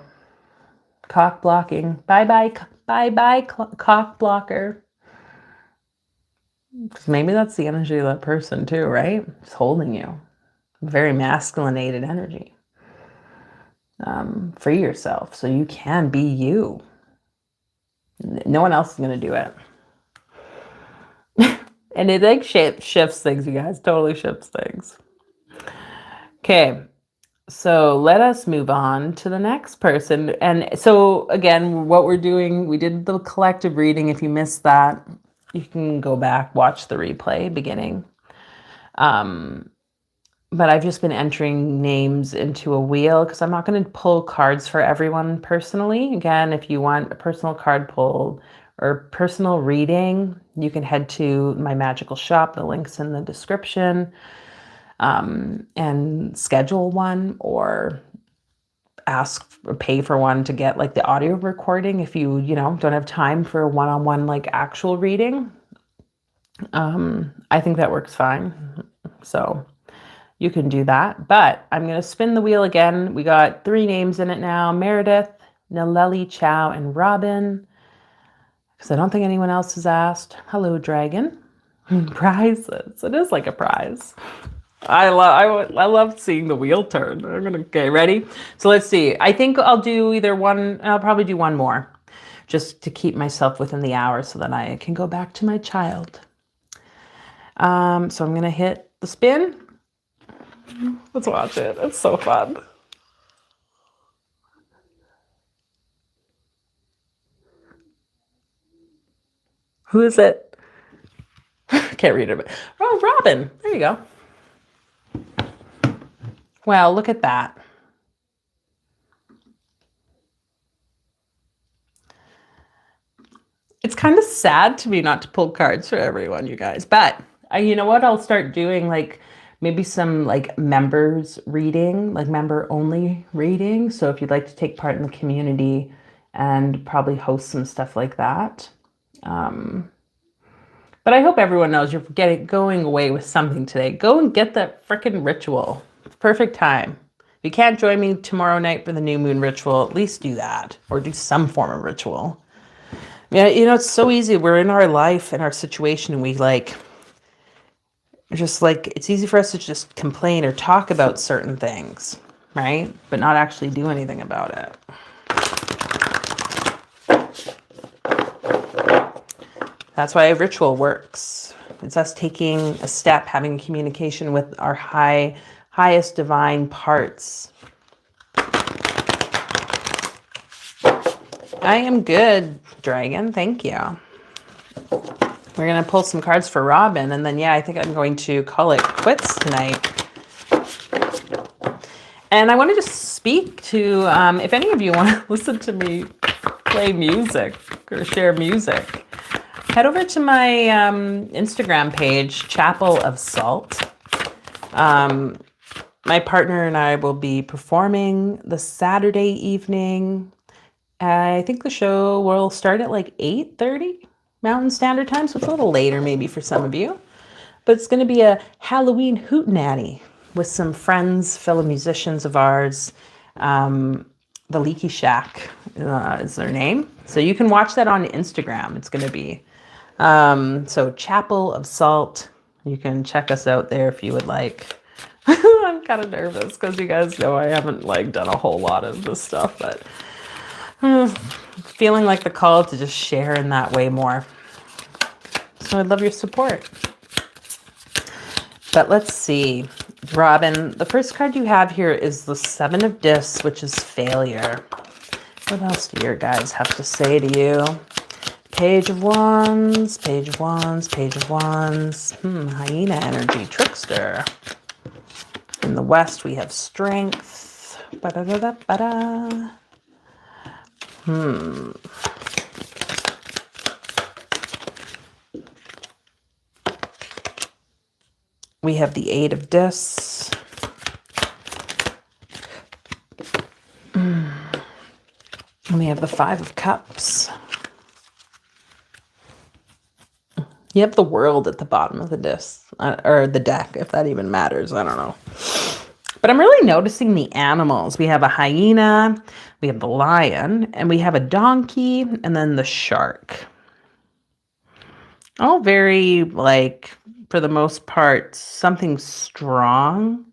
Cock blocking. Bye-bye, bye-bye, cock blocker. Because maybe that's the energy of that person too, right? It's holding you. Very masculinated energy. Free yourself so you can be you. No one else is going to do it. And it like shifts things, you guys. Totally shifts things. Okay. So let us move on to the next person. And so again, what we're doing, we did the collective reading. If you missed that, you can go back, watch the replay beginning. But I've just been entering names into a wheel because I'm not going to pull cards for everyone personally. Again, if you want a personal card pull or personal reading, you can head to my magical shop. The link's in the description, and schedule one or ask or pay for one to get like the audio recording if you don't have time for a one-on-one like actual reading. I think that works fine. So you can do that, but I'm going to spin the wheel again. We got 3 names in it now: Meredith, Naleli, Chow, and Robin. Because I don't think anyone else has asked. Hello, Dragon. Prizes. It is like a prize. I love seeing the wheel turn. Okay, ready? So let's see. I think I'll do either one. I'll probably do one more, just to keep myself within the hour so that I can go back to my child. So I'm going to hit the spin. Let's watch it. It's so fun. Who is it? Can't read it. Oh, Robin. There you go. Well, look at that. It's kind of sad to me not to pull cards for everyone, you guys. But you know what? I'll start doing like maybe some like members reading, like member only reading. So if you'd like to take part in the community and probably host some stuff like that. But I hope everyone knows you're going away with something today. Go and get that freaking ritual. It's perfect time. If you can't join me tomorrow night for the new moon ritual, at least do that or do some form of ritual. Yeah, it's so easy. We're in our life and our situation, and we it's easy for us to just complain or talk about certain things, right? But not actually do anything about it. That's why a ritual works. It's us taking a step, having communication with our highest divine parts. I am good, Dragon. Thank you. We're going to pull some cards for Robin, and then, yeah, I think I'm going to call it quits tonight. And I want to just speak to, if any of you want to listen to me play music or share music, head over to my Instagram page, Chapel of Salt. My partner and I will be performing the Saturday evening. I think the show will start at like 8:30 Mountain Standard Time, so it's a little later maybe for some of you. But but it's going to be a Halloween hootenanny with some friends, fellow musicians of ours. The Leaky Shack is their name. So you can watch that on Instagram. It's going to be. So Chapel of Salt. You can check us out there if you would like. I'm kind of nervous because you guys know I haven't like done a whole lot of this stuff, but feeling like the call to just share in that way more. So I'd love your support. But let's see, Robin, the first card you have here is the Seven of Discs, which is failure. What else do your guys have to say to you? Page of Wands, Page of Wands, Page of Wands. Hyena energy, trickster. In the West, we have strength. Ba-da-da-da-ba-da. We have the Eight of Discs. And we have the Five of Cups. You have the World at the bottom of the disc, or the deck, if that even matters. I don't know. But I'm really noticing the animals. We have a hyena, we have the lion, and we have a donkey, and then the shark. All very, like, for the most part, something strong.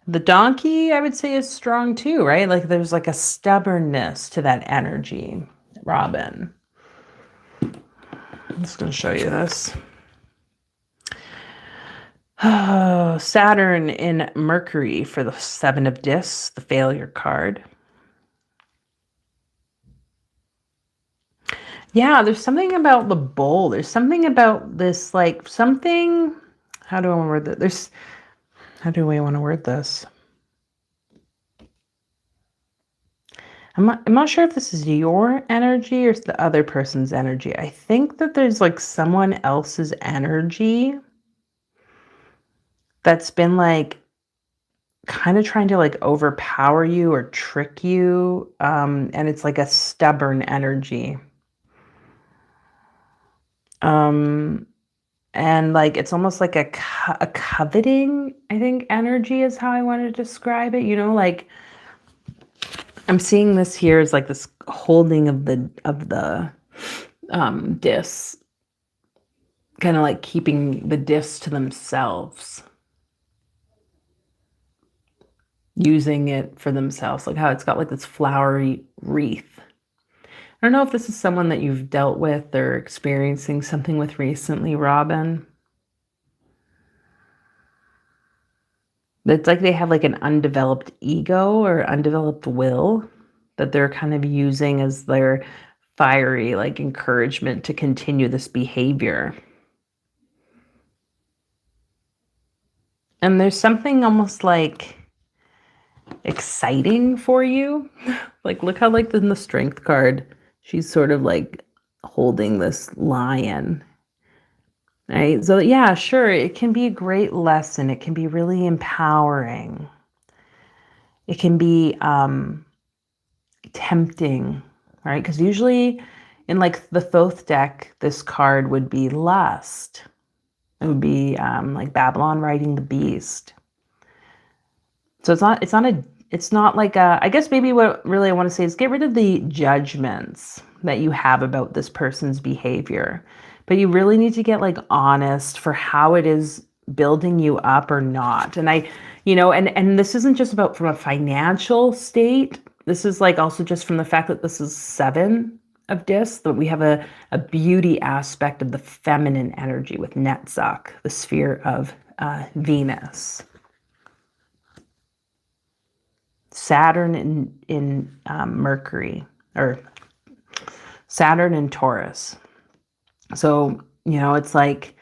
The donkey, I would say, is strong too, right? Like there's like a stubbornness to that energy, Robin. I'm just going to show you this. Oh, Saturn in Mercury for the Seven of Discs, the failure card. Yeah, there's something about the bull. There's something about this, like something. How do I want to word that? How do we want to word this? I'm not sure if this is your energy or the other person's energy. I think that there's like someone else's energy that's been like kind of trying to like overpower you or trick you. And it's like a stubborn energy. And like it's almost like a coveting, I think, energy is how I want to describe it. You know, like I'm seeing this here as like this holding of the discs, kind of like keeping the discs to themselves, using it for themselves, like how it's got like this flowery wreath. I don't know if this is someone that you've dealt with or experiencing something with recently, Robin. It's like they have like an undeveloped ego or undeveloped will that they're kind of using as their fiery like encouragement to continue this behavior. And there's something almost like exciting for you. Like look how like in the strength card, she's sort of like holding this lion. Right? So yeah, sure, it can be a great lesson. It can be really empowering. It can be tempting, right? Because usually in like the Thoth deck, this card would be lust. It would be like Babylon riding the beast. So it's not like I guess maybe what really I want to say is get rid of the judgments that you have about this person's behavior. But you really need to get like honest for how it is building you up or not. And and this isn't just about from a financial state. This is like also just from the fact that this is Seven of Discs, that we have a beauty aspect of the feminine energy with Netzach, the sphere of Venus. Saturn in Mercury, or Saturn in Taurus. So, it's like,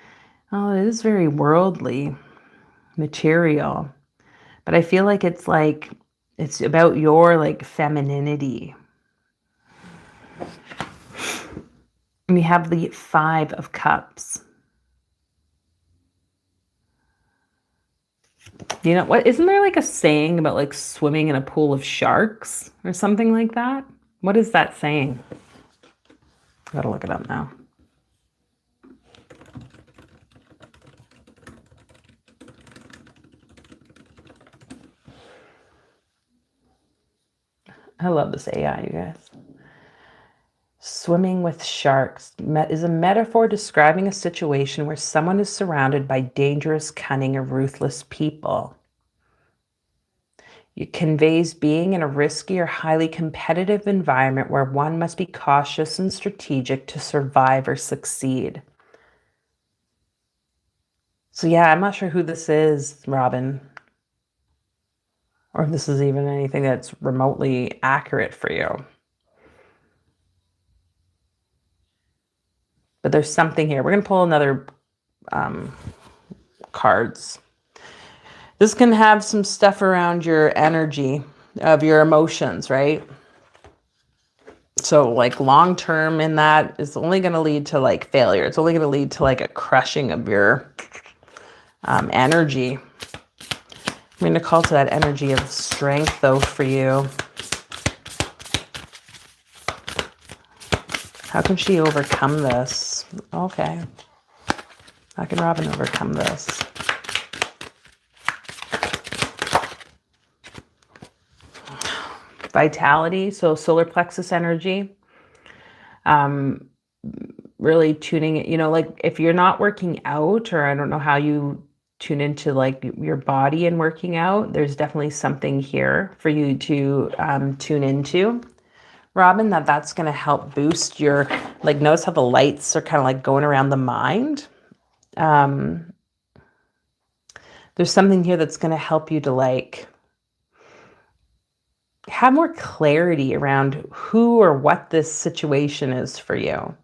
oh, it is very worldly, material. But I feel like it's about your like femininity. And we have the Five of Cups. You know what? Isn't there like a saying about like swimming in a pool of sharks or something like that? What is that saying? Gotta look it up now. I love this AI, you guys. Swimming with sharks is a metaphor describing a situation where someone is surrounded by dangerous, cunning, or ruthless people. It conveys being in a risky or highly competitive environment where one must be cautious and strategic to survive or succeed. So yeah, I'm not sure who this is, Robin, or if this is even anything that's remotely accurate for you. But there's something here. We're going to pull another cards. This can have some stuff around your energy of your emotions, right? So like long term in that is only going to lead to like failure. It's only going to lead to like a crushing of your energy. I'm going to call to that energy of strength though for you. How can she overcome this? Okay. How can Robin overcome this? Vitality, so solar plexus energy. Really tuning it, like if you're not working out, or I don't know how you tune into like your body and working out, there's definitely something here for you to tune into, Robin, that's going to help boost your, like, notice how the lights are kind of like going around the mind. There's something here that's going to help you to like have more clarity around who or what this situation is for you.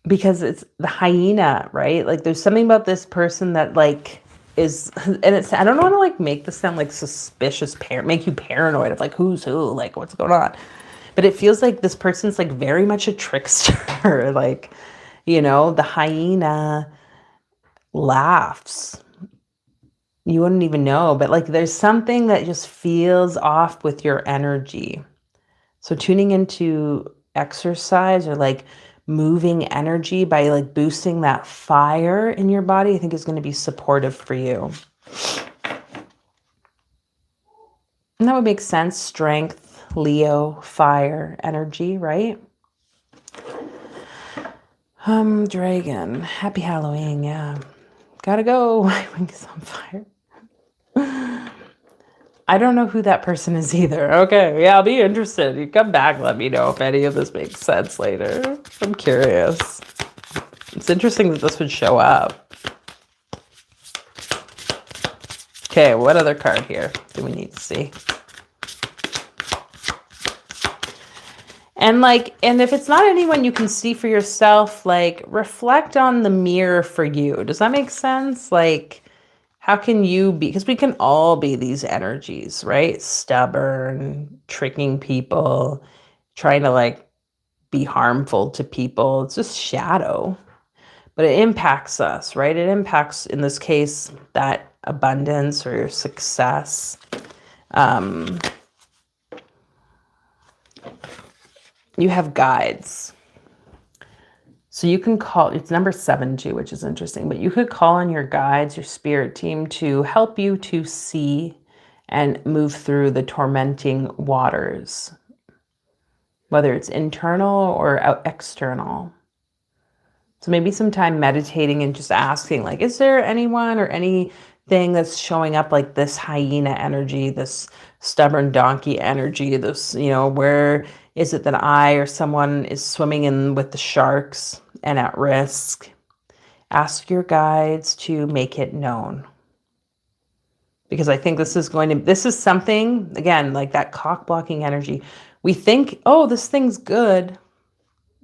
Because it's the hyena, right? Like there's something about this person that like is, and it's, I don't want to like make this sound like suspicious, make you paranoid of like who's who, like what's going on. But it feels like this person's like very much a trickster. Like, the hyena laughs. You wouldn't even know, but like there's something that just feels off with your energy. So tuning into exercise or like moving energy by like boosting that fire in your body, I think is going to be supportive for you. And that would make sense. Strength, Leo, fire, energy, right? Dragon, happy Halloween. Yeah. Gotta go. My wing is on fire. I don't know who that person is either. Okay, yeah, I'll be interested. You come back, let me know if any of this makes sense later. I'm curious. It's interesting that this would show up. Okay, what other card here do we need to see? And if it's not anyone you can see for yourself, like reflect on the mirror for you. Does that make sense? Like, how can you be, because we can all be these energies, right? Stubborn, tricking people, trying to like be harmful to people. It's just shadow, but it impacts us, right? It impacts, in this case, that abundance or your success. You have guides. So you can call, it's number 7 too, which is interesting, but you could call on your guides, your spirit team, to help you to see and move through the tormenting waters, whether it's internal or external. So maybe some time meditating and just asking, like, is there anyone or anything that's showing up like this hyena energy, this stubborn donkey energy, this, where is it that I or someone is swimming in with the sharks and at risk? Ask your guides to make it known. Because I think this is something, again, like that cock blocking energy. We think, oh, this thing's good,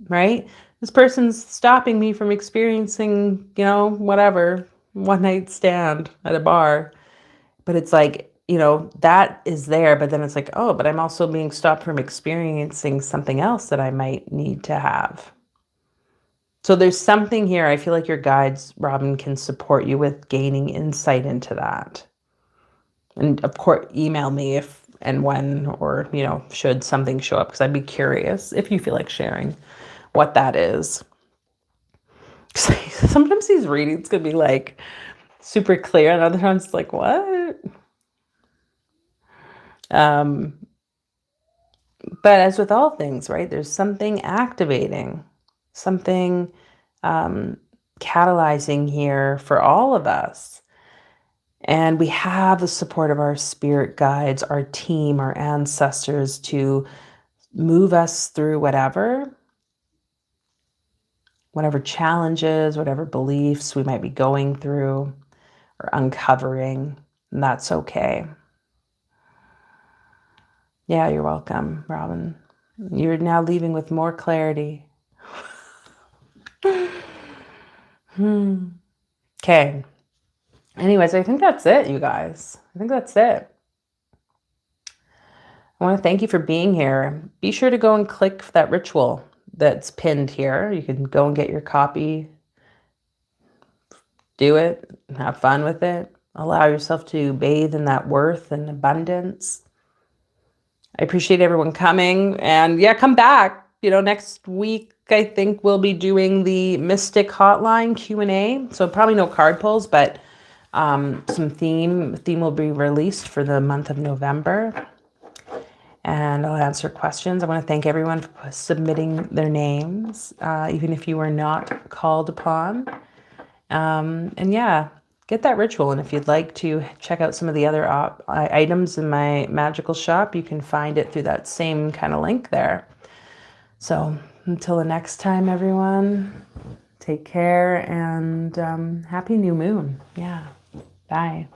right? This person's stopping me from experiencing, whatever, one night stand at a bar. But it's like, that is there, but then it's like, oh, but I'm also being stopped from experiencing something else that I might need to have. So there's something here. I feel like your guides, Robin, can support you with gaining insight into that. And of course, email me if and when, or, should something show up, because I'd be curious if you feel like sharing what that is. Sometimes these readings could be like super clear, and other times it's like, what? Um, but as with all things, right, there's something activating, something catalyzing here for all of us. And we have the support of our spirit guides, our team, our ancestors to move us through whatever challenges, whatever beliefs we might be going through or uncovering. And that's okay. Yeah, you're welcome, Robin. You're now leaving with more clarity. Okay. Anyways, I think that's it, you guys. I think that's it. I want to thank you for being here. Be sure to go and click that ritual that's pinned here. You can go and get your copy, do it, have fun with it. Allow yourself to bathe in that worth and abundance. I appreciate everyone coming, and yeah, come back. Next week, I think we'll be doing the Mystic Hotline Q&A. So probably no card pulls, but some theme will be released for the month of November. And I'll answer questions. I want to thank everyone for submitting their names, even if you were not called upon. And yeah, get that ritual. And if you'd like to check out some of the other items in my magical shop, you can find it through that same kind of link there. So until the next time, everyone, take care and happy new moon. Yeah. Bye.